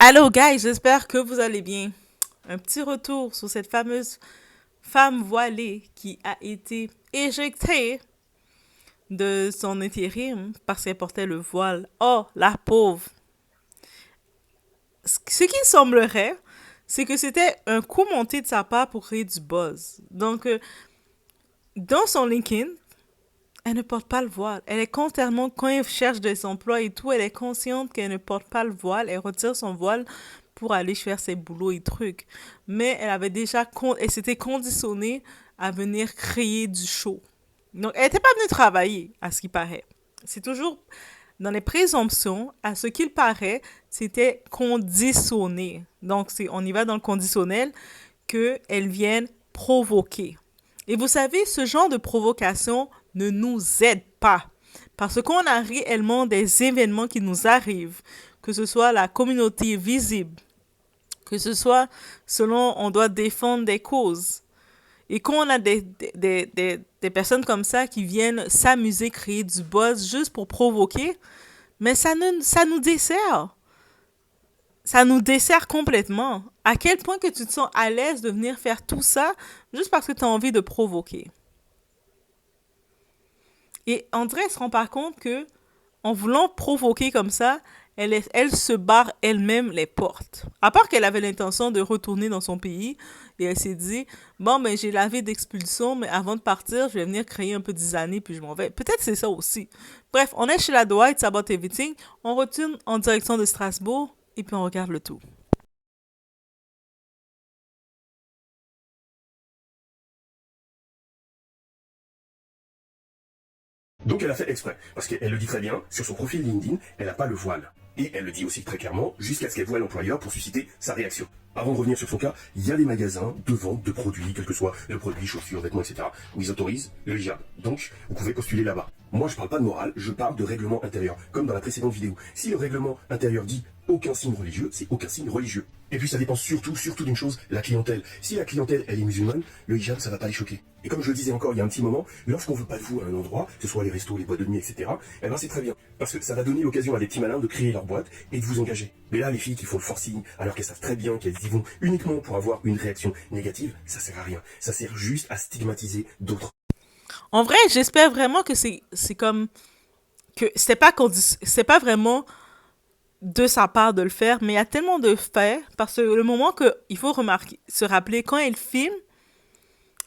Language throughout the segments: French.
Allô, guys, j'espère que vous allez bien. Un petit retour sur cette fameuse femme voilée qui a été éjectée de son intérim parce qu'elle portait le voile. Oh, la pauvre. Ce qui semblerait, c'est que c'était un coup monté de sa part pour créer du buzz. Donc, dans son LinkedIn, elle ne porte pas le voile. Elle est constamment, quand elle cherche des emplois et tout, elle est consciente qu'elle ne porte pas le voile. Elle retire son voile pour aller faire ses boulots et trucs. Mais elle avait déjà, elle s'était conditionnée à venir créer du show. Donc, elle n'était pas venue travailler, à ce qui paraît. C'est toujours dans les présomptions, à ce qu'il paraît, c'était conditionné. Donc, on y va dans le conditionnel qu'elles viennent provoquer. Et vous savez, ce genre de provocation ne nous aide pas. Parce qu'on a réellement des événements qui nous arrivent, que ce soit la communauté visible, que ce soit selon on doit défendre des causes. Et quand on a des personnes comme ça qui viennent s'amuser, créer du buzz juste pour provoquer, mais ça nous dessert. Ça nous dessert complètement. À quel point que tu te sens à l'aise de venir faire tout ça juste parce que tu as envie de provoquer. Et André se rend pas compte que en voulant provoquer comme ça, elle se barre elle-même les portes. À part qu'elle avait l'intention de retourner dans son pays, et elle s'est dit, bon, ben j'ai l'avis d'expulsion, mais avant de partir, je vais venir créer un peu des années, puis je m'en vais. Peut-être c'est ça aussi. Bref, on est chez la Dwight, it's about everything. On retourne en direction de Strasbourg, et puis on regarde le tout. Donc elle a fait exprès, parce qu'elle le dit très bien, sur son profil LinkedIn, elle n'a pas le voile. Et elle le dit aussi très clairement, jusqu'à ce qu'elle voie l'employeur pour susciter sa réaction. Avant de revenir sur son cas, il y a des magasins de vente de produits, quel que soit le produit, chaussures, vêtements, etc., où ils autorisent le hijab. Donc, vous pouvez postuler là-bas. Moi, je parle pas de morale, je parle de règlement intérieur, comme dans la précédente vidéo. Si le règlement intérieur dit aucun signe religieux, c'est aucun signe religieux. Et puis ça dépend surtout d'une chose, la clientèle. Si la clientèle, elle est musulmane, le hijab, ça va pas les choquer. Et comme je le disais encore il y a un petit moment, lorsqu'on veut pas de vous à un endroit, que ce soit les restos, les boîtes de nuit, etc., eh ben c'est très bien. Parce que ça va donner l'occasion à des petits malins de créer leur boîte et de vous engager. Mais là, les filles qui font le forcing, alors qu'elles savent très bien qu'elles y vont uniquement pour avoir une réaction négative, ça sert à rien. Ça sert juste à stigmatiser d'autres. En vrai, j'espère vraiment que c'est comme que c'est pas vraiment de sa part de le faire, mais il y a tellement de faits parce que le moment que il faut remarquer, se rappeler quand elle filme,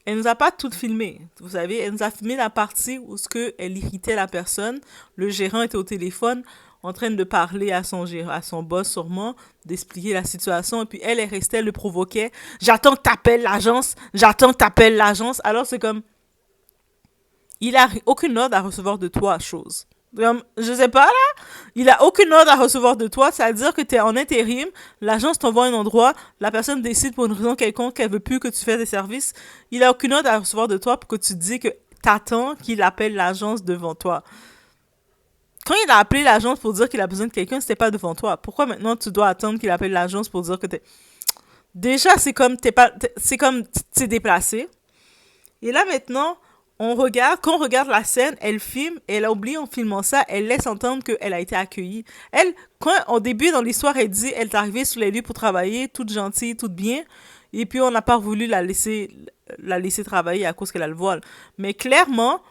elle nous a pas tout filmé. Vous savez, elle nous a filmé la partie où ce que elle irritait la personne. Le gérant était au téléphone en train de parler à son gérant, à son boss sûrement, d'expliquer la situation. Et puis elle restait, elle le provoquait. J'attends que t'appelles l'agence. J'attends que t'appelles l'agence. Alors c'est comme, il a aucune ordre à recevoir de toi, chose. Comme, je sais pas là, il a aucune ordre à recevoir de toi, c'est-à-dire que tu es en intérim, l'agence t'envoie un endroit, la personne décide pour une raison quelconque qu'elle veut plus que tu fasses des services, il a aucune ordre à recevoir de toi pour que tu te dis que t'attends qu'il appelle l'agence devant toi. Quand il a appelé l'agence pour dire qu'il a besoin de quelqu'un, c'était pas devant toi. Pourquoi maintenant tu dois attendre qu'il appelle l'agence pour dire que t'es... Déjà, c'est comme c'est comme t'es déplacé. Et là maintenant, quand on regarde la scène, elle filme, et elle a oublié en filmant ça, elle laisse entendre qu'elle a été accueillie. Elle, quand au début dans l'histoire, elle dit, elle est arrivée sur les lieux pour travailler, toute gentille, toute bien, et puis on n'a pas voulu la laisser travailler à cause qu'elle a le voile. Mais clairement,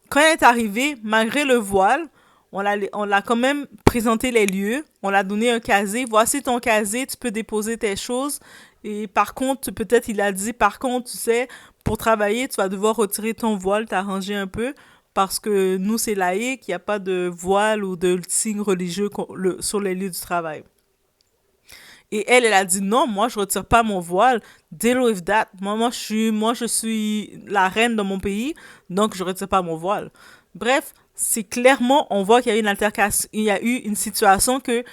quand elle est arrivée, malgré le voile, on l'a quand même présenté les lieux, on l'a donné un casier, voici ton casier, tu peux déposer tes choses. Et par contre, peut-être il a dit, par contre, tu sais, pour travailler, tu vas devoir retirer ton voile, t'arranger un peu, parce que nous, c'est laïque, il n'y a pas de voile ou de signe religieux sur les lieux du travail. Et elle a dit non, moi, je retire pas mon voile. Deal with that. Moi, je suis la reine de mon pays, donc je retire pas mon voile. Bref, c'est clairement, on voit qu'il y a eu une altercation, il y a eu une situation que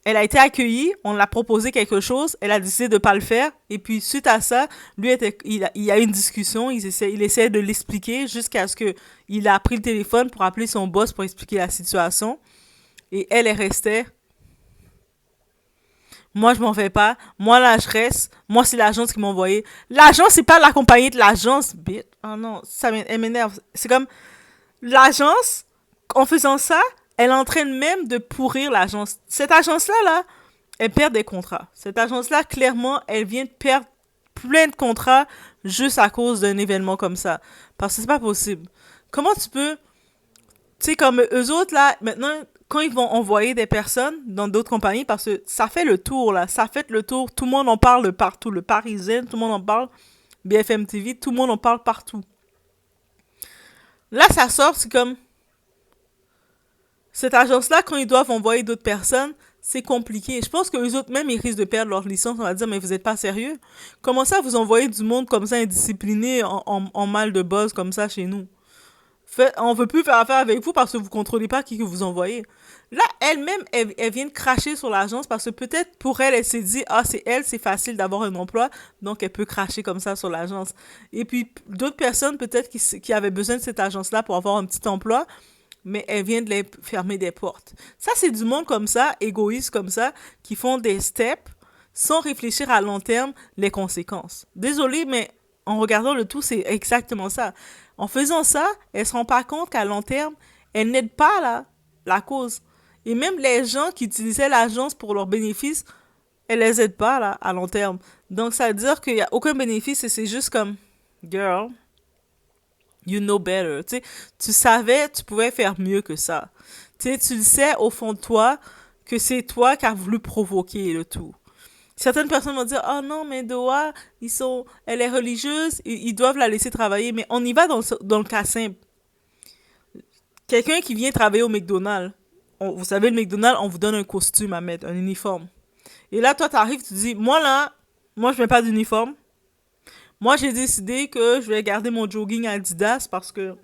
elle a été accueillie, on l'a proposé quelque chose, elle a décidé de pas le faire, et puis suite à ça, il y a eu une discussion, il essaie de l'expliquer jusqu'à ce que il a pris le téléphone pour appeler son boss pour expliquer la situation, et elle est restée. Moi, je m'en vais pas. Moi, là, je reste. Moi, c'est l'agence qui m'a envoyé. L'agence, c'est pas la compagnie de l'agence, bitch. Oh non, elle m'énerve. C'est comme, l'agence, en faisant ça, elle est en train même de pourrir l'agence. Cette agence-là, là, Elle perd des contrats. Cette agence-là, clairement, elle vient de perdre plein de contrats juste à cause d'un événement comme ça. Parce que c'est pas possible. Comment tu peux... Tu sais, comme eux autres, là, maintenant, quand ils vont envoyer des personnes dans d'autres compagnies, parce que ça fait le tour, là, ça fait le tour, tout le monde en parle de partout. Le Parisien, tout le monde en parle. BFM TV, tout le monde en parle partout. Là, ça sort, c'est comme... Cette agence-là, quand ils doivent envoyer d'autres personnes, c'est compliqué. Je pense que eux autres, même, ils risquent de perdre leur licence. On va dire, mais vous êtes pas sérieux? Comment ça, vous envoyez du monde comme ça, indiscipliné, en mal de buzz, comme ça, chez nous? On veut plus faire affaire avec vous parce que vous contrôlez pas qui que vous envoyez. Là, elle-même, elle vient de cracher sur l'agence parce que peut-être pour elle, elle s'est dit, ah, c'est elle, c'est facile d'avoir un emploi, donc elle peut cracher comme ça sur l'agence. Et puis, d'autres personnes, peut-être, qui avaient besoin de cette agence-là pour avoir un petit emploi, mais elle vient de les fermer des portes. Ça, c'est du monde comme ça, égoïste comme ça, qui font des steps sans réfléchir à long terme les conséquences. Désolée, mais en regardant le tout, c'est exactement ça. En faisant ça, elle se rend pas compte qu'à long terme, elle n'aide pas la cause. Et même les gens qui utilisaient l'agence pour leurs bénéfices, elle les aide pas là, à long terme. Donc ça veut dire qu'il y a aucun bénéfice et c'est juste comme, girl, you know better. Tu sais, tu savais, tu pouvais faire mieux que ça. Tu sais, tu le sais au fond de toi que c'est toi qui as voulu provoquer le tout. Certaines personnes vont dire, oh non, mais Doha, elle est religieuse, ils doivent la laisser travailler. Mais on y va dans le cas simple. Quelqu'un qui vient travailler au McDonald's, vous savez, le McDonald's, on vous donne un costume à mettre, un uniforme. Et là, toi, t'arrives, tu dis, moi là, moi je mets pas d'uniforme. Moi, j'ai décidé que je vais garder mon jogging Adidas parce que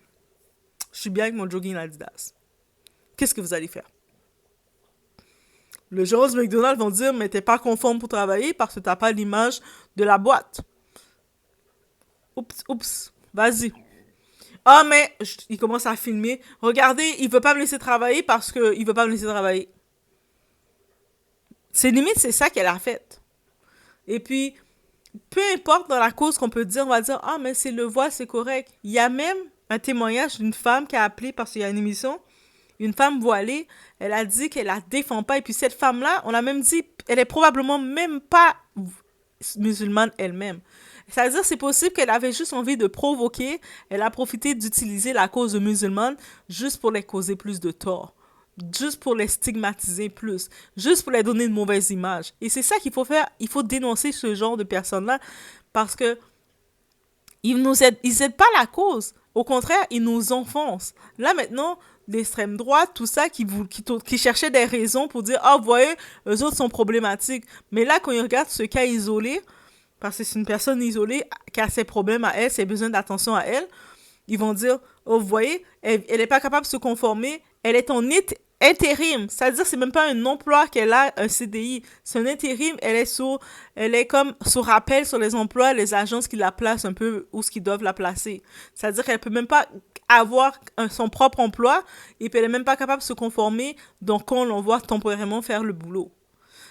je suis bien avec mon jogging Adidas. Qu'est-ce que vous allez faire? Les gens du McDonald's vont dire, mais t'es pas conforme pour travailler parce que t'as pas l'image de la boîte. Oups, oups, vas-y. Ah, mais il commence à filmer. Regardez, il veut pas me laisser travailler parce que il veut pas me laisser travailler. C'est limite, c'est ça qu'elle a fait. Et puis, peu importe dans la cause qu'on peut dire, on va dire, ah, mais c'est le voile, c'est correct. Il y a même un témoignage d'une femme qui a appelé parce qu'il y a une émission, une femme voilée, elle a dit qu'elle la défend pas. Et puis cette femme-là, on a même dit, elle est probablement même pas musulmane elle-même. C'est-à-dire, c'est possible qu'elle avait juste envie de provoquer, elle a profité d'utiliser la cause musulmane juste pour les causer plus de tort. Juste pour les stigmatiser plus, juste pour les donner une mauvaise image. Et c'est ça qu'il faut faire, il faut dénoncer ce genre de personnes-là parce que ils aident pas la cause. Au contraire, ils nous enfoncent. Là maintenant, l'extrême droite, tout ça, qui cherchaient des raisons pour dire, ah, vous voyez, eux autres sont problématiques. Mais là, quand ils regardent ce cas isolé, parce que c'est une personne isolée qui a ses problèmes à elle, ses besoins d'attention à elle, ils vont dire, oh, vous voyez, elle n'est pas capable de se conformer, elle est en intérim. C'est-à-dire, c'est même pas un emploi qu'elle a, un CDI. C'est un intérim, elle est comme sous rappel sur les emplois, les agences qui la placent un peu où ce qu'ils doivent la placer. C'est-à-dire qu'elle peut même pas avoir son propre emploi et puis elle est même pas capable de se conformer, donc on l'envoie temporairement faire le boulot.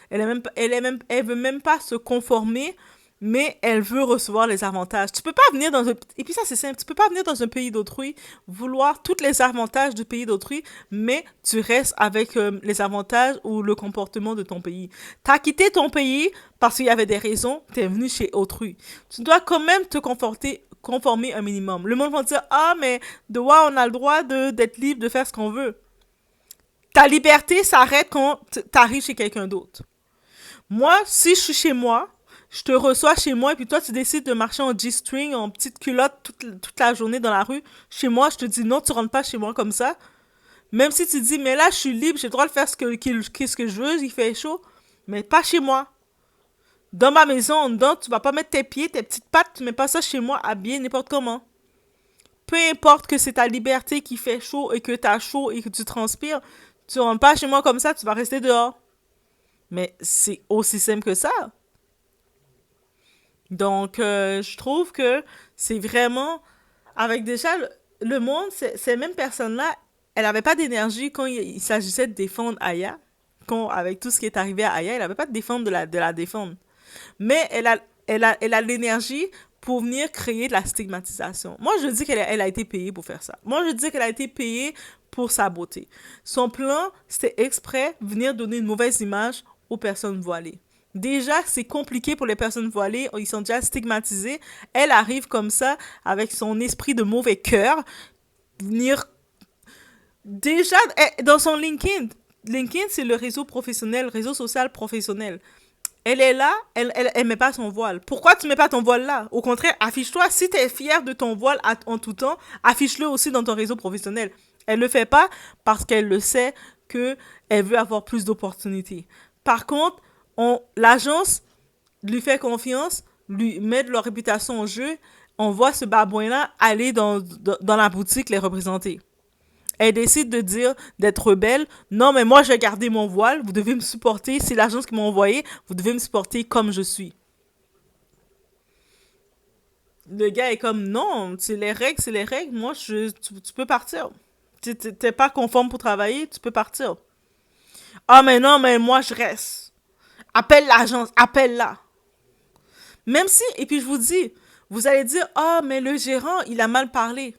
Elle veut même pas se conformer, mais elle veut recevoir les avantages. Tu peux pas venir dans un... Et puis ça, c'est simple. Tu peux pas venir dans un pays d'autrui, vouloir tous les avantages du pays d'autrui, mais tu restes avec les avantages ou le comportement de ton pays. T'as quitté ton pays parce qu'il y avait des raisons, t'es venu chez autrui. Tu dois quand même te conformer un minimum. Le monde va dire, ah, mais de quoi on a le droit d'être libre de faire ce qu'on veut. Ta liberté s'arrête quand t'arrives chez quelqu'un d'autre. Moi, si je suis chez moi, je te reçois chez moi et puis toi tu décides de marcher en G-string, en petite culotte toute la journée dans la rue, chez moi, je te dis non, tu rentres pas chez moi comme ça. Même si tu dis, mais là je suis libre, j'ai le droit de faire ce que je veux, il fait chaud, mais pas chez moi. Dans ma maison, en dedans, tu vas pas mettre tes pieds, tes petites pattes, tu mets pas ça chez moi, habillé n'importe comment. Peu importe que c'est ta liberté qui fait chaud et que t'as chaud et que tu transpires, tu rentres pas chez moi comme ça, tu vas rester dehors. Mais c'est aussi simple que ça. Donc, je trouve que c'est vraiment... Avec déjà le monde, ces mêmes personnes-là, elle n'avait pas d'énergie quand il s'agissait de défendre Aya. Quand, avec tout ce qui est arrivé à Aya, elle n'avait pas de défendre de la défendre. Mais elle a l'énergie pour venir créer de la stigmatisation. Moi, je dis elle a été payée pour faire ça. Moi, je dis qu'elle a été payée pour sa beauté. Son plan, c'était exprès venir donner une mauvaise image aux personnes voilées. Déjà, c'est compliqué pour les personnes voilées, ils sont déjà stigmatisés. Elle arrive comme ça, avec son esprit de mauvais cœur, venir déjà dans son LinkedIn. LinkedIn, c'est le réseau professionnel, réseau social professionnel. Elle est là, elle met pas son voile. Pourquoi tu mets pas ton voile là? Au contraire, affiche-toi. Si tu es fier de ton voile en tout temps, affiche-le aussi dans ton réseau professionnel. Elle le fait pas parce qu'elle le sait que elle veut avoir plus d'opportunités. Par contre, l'agence lui fait confiance, lui met de leur réputation en jeu, on voit ce babouin-là aller dans la boutique les représenter. Elle décide de dire, d'être rebelle. Non, mais moi, je vais garder mon voile. Vous devez me supporter. C'est l'agence qui m'a envoyé. Vous devez me supporter comme je suis. Le gars est comme, non, c'est les règles, c'est les règles. Moi, tu peux partir. T'es pas conforme pour travailler, tu peux partir. Ah, mais non, mais moi, je reste. Appelle l'agence, appelle-la. Même si, et puis je vous dis, vous allez dire, ah, mais le gérant, il a mal parlé.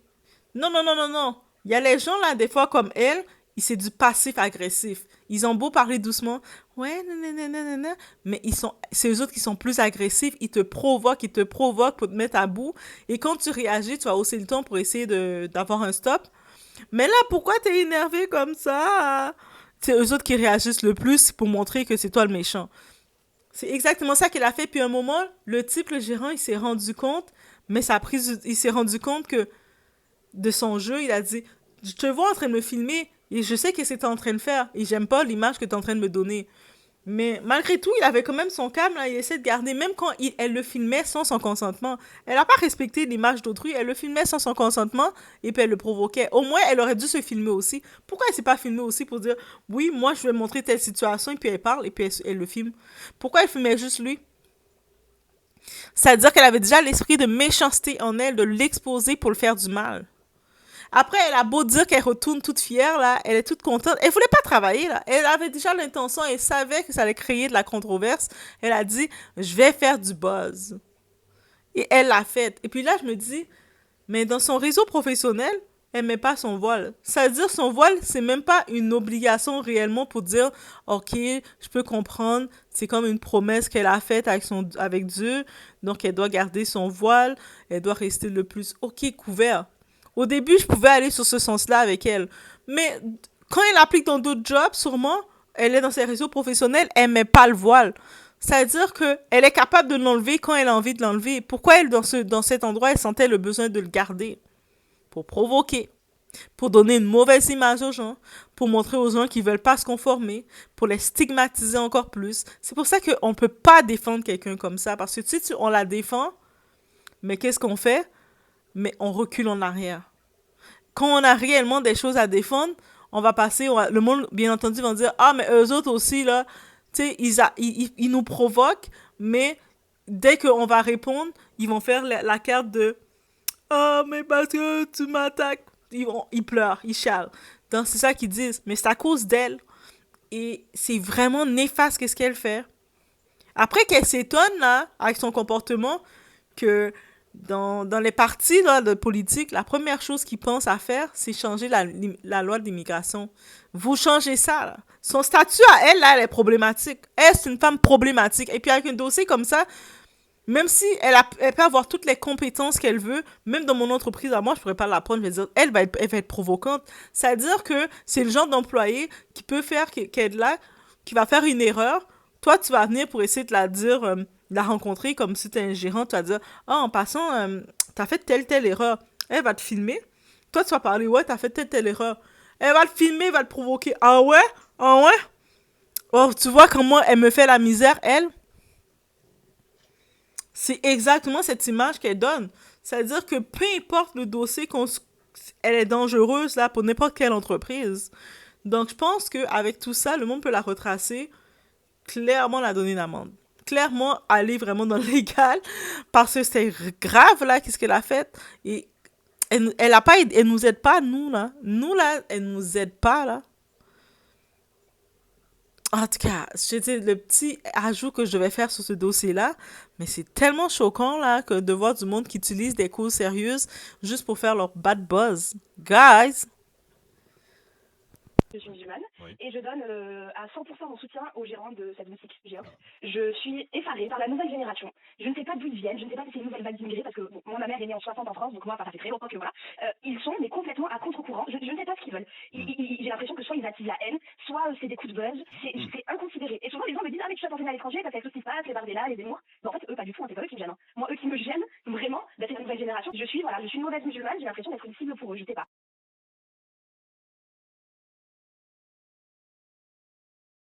Non, non, non, non, non. Il y a les gens là, des fois comme elle, c'est du passif-agressif. Ils ont beau parler doucement, ouais, nanana, mais c'est eux autres qui sont plus agressifs. Ils te provoquent pour te mettre à bout. Et quand tu réagis, tu vas hausser le ton pour essayer d'avoir un stop. Mais là, pourquoi t'es énervé comme ça? C'est eux autres qui réagissent le plus pour montrer que c'est toi le méchant. C'est exactement ça qu'elle a fait. Puis à un moment, le type, le gérant, il s'est rendu compte, mais il s'est rendu compte que de son jeu, il a dit, je te vois en train de me filmer et je sais que c'est en train de faire et j'aime pas l'image que tu es en train de me donner. Mais malgré tout, il avait quand même son calme, là, il essaie de garder, même quand elle le filmait sans son consentement. Elle n'a pas respecté l'image d'autrui, elle le filmait sans son consentement et puis elle le provoquait. Au moins, elle aurait dû se filmer aussi. Pourquoi elle s'est pas filmée aussi pour dire, oui, moi je vais montrer telle situation et puis elle parle et puis elle le filme. Pourquoi elle filmait juste lui? C'est-à-dire qu'elle avait déjà l'esprit de méchanceté en elle, de l'exposer pour le faire du mal. Après, elle a beau dire qu'elle retourne toute fière, là, elle est toute contente. Elle voulait pas travailler, là. Elle avait déjà l'intention, elle savait que ça allait créer de la controverse. Elle a dit, je vais faire du buzz. Et elle l'a fait. Et puis là, je me dis, mais dans son réseau professionnel, elle met pas son voile. Ça veut dire son voile, c'est même pas une obligation réellement pour dire, ok, je peux comprendre, c'est comme une promesse qu'elle a faite avec Dieu, donc elle doit garder son voile, elle doit rester le plus, ok, couvert. Au début, je pouvais aller sur ce sens-là avec elle. Mais quand elle applique dans d'autres jobs, sûrement, elle est dans ses réseaux professionnels, elle met pas le voile. C'est-à-dire qu'elle est capable de l'enlever quand elle a envie de l'enlever. Pourquoi elle, dans cet endroit, elle sentait le besoin de le garder? Pour provoquer, pour donner une mauvaise image aux gens, pour montrer aux gens qu'ils veulent pas se conformer, pour les stigmatiser encore plus. C'est pour ça qu'on ne peut pas défendre quelqu'un comme ça, parce que on la défend, mais qu'est-ce qu'on fait? Mais on recule en arrière. Quand on a réellement des choses à défendre, on va passer, le monde, bien entendu, va dire, ah, mais eux autres aussi, là, tu sais, ils nous provoquent, mais dès qu'on va répondre, ils vont faire la carte de, ah, mais parce que tu m'attaques. Ils pleurent, ils chialent. Donc, c'est ça qu'ils disent. Mais c'est à cause d'elle. Et c'est vraiment néfaste qu'est-ce qu'elle fait. Après qu'elle s'étonne, là, avec son comportement, que dans les partis là, de politique, la première chose qu'ils pensent à faire, c'est changer la loi d'immigration. Vous changez ça, là. Son statut à elle, là, elle est problématique. Elle, c'est une femme problématique. Et puis avec un dossier comme ça, même si elle peut avoir toutes les compétences qu'elle veut, même dans mon entreprise, à moi, je pourrais pas la prendre, je vais dire, elle va être provocante. C'est-à-dire que c'est le genre d'employé qui peut faire, qui est là, qui va faire une erreur. Toi, tu vas venir pour essayer de la dire, la rencontrer comme si tu es un gérant, tu vas dire, ah, en passant, t'as fait telle erreur. Elle va te filmer. Toi, tu vas parler, ouais, t'as fait telle erreur. Elle va te filmer, va te provoquer. Ah ouais? Ah ouais? Oh, tu vois comment elle me fait la misère, elle? C'est exactement cette image qu'elle donne. C'est-à-dire que peu importe le dossier, elle est dangereuse là pour n'importe quelle entreprise. Donc je pense qu'avec tout ça, le monde peut la retracer, clairement la donner une amende. Clairement aller vraiment dans le légal parce que c'est grave là qu'est-ce qu'elle a fait et elle nous aide pas nous là elle nous aide pas là. En tout cas, c'était le petit ajout que je devais faire sur ce dossier-là, mais c'est tellement choquant là que de voir du monde qui utilise des causes sérieuses juste pour faire leur bad buzz. Guys, Je suis musulmane Oui. et je donne à 100% mon soutien aux gérants de cette boutique géante. Je suis effarée par la nouvelle génération. Je ne sais pas d'où ils viennent, je ne sais pas si c'est une nouvelle vague d'immigrés, parce que bon, moi, ma mère est née en 60 en France, donc moi, ça fait très longtemps que voilà. Ils sont mais complètement à contre-courant. Je ne sais pas ce qu'ils veulent. J'ai l'impression que soit ils attisent la haine, soit c'est des coups de buzz. C'est inconsidéré. Et souvent, les gens me disent, ah mais tu vas t'entraîner à l'étranger parce qu'avec tout ce qui se passe, les Bardella, les Zemmour. Mais en fait, eux, pas du tout, hein, c'est pas eux qui me gênent. Hein. Moi, eux qui me gênent, vraiment, c'est la nouvelle génération. Je suis une mauvaise musulmane, j'ai l'impression d'être une cible pour eux, je sais pas.